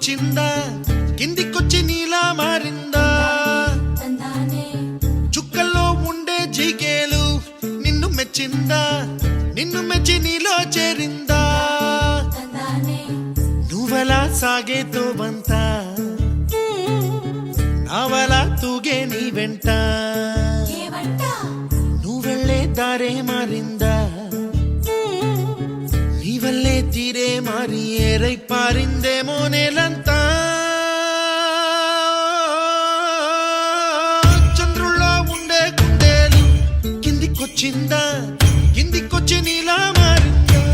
కిందికొచ్చిందా కిందికొచ్చి నీలా మారిందా చుక్కల్లో ఉండే జిగేలు నిన్ను మెచ్చిందా నిన్ను మెచ్చి నీలో చేరిందా నువ్వలా సాగేతో బంత నావలా తూగే నీ వెంట నువ్వెళ్ళే దారే మారిందా నీవల్లే తీరే మారి ఏరై పారిందేమో నేలంతా చంద్రుల్లో ఉండే కుందేలు కిందికొచ్చిందా కిందికొచ్చి నీలా మారిందా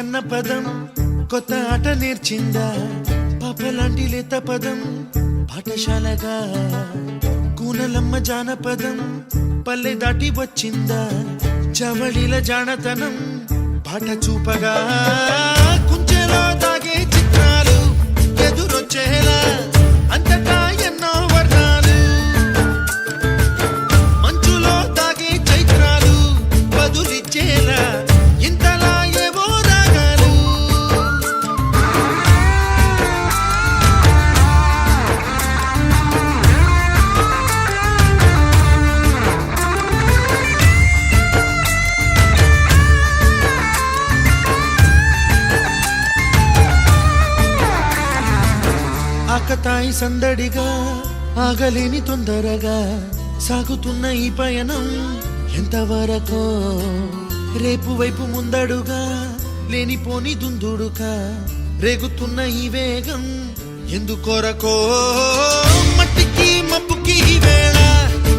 అన్న పదం కొత్త ఆట నేర్చిందా పాపలాంటి లేత పదం పాఠశాలగా కూనలమ్మ జానపదం పల్లె దాటి వచ్చిందా చవళిల జానతనం పాట చూపగా కుంచెలో తాగే చిత్రాలు ఎదురొచ్చేలా అంతటా ఎన్నో వర్ణాలు మంచులో తాగే చైత్రాలు బదులిచ్చేలా ఇంతలా ఆకతాయి సందడిగా ఆగలేని తొందరగా సాగుతున్న ఈ పయనం ఎంతవరకో రేపు వైపు ముందడుగా లేనిపోని దుందుడుగా రేగుతున్న ఈ వేగం ఎందుకొరకో మట్టికి మబ్బుకి ఈ వేళ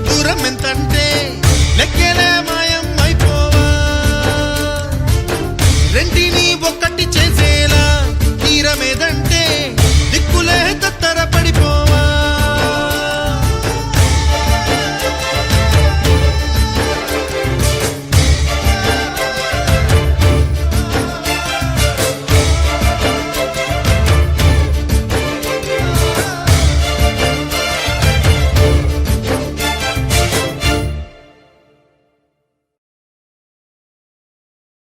దూరం ఎంతంటే లెక్కలే మాయం అయిపోవా రెంటిని ఒక్కటి చేసేలా తీరమేదంటే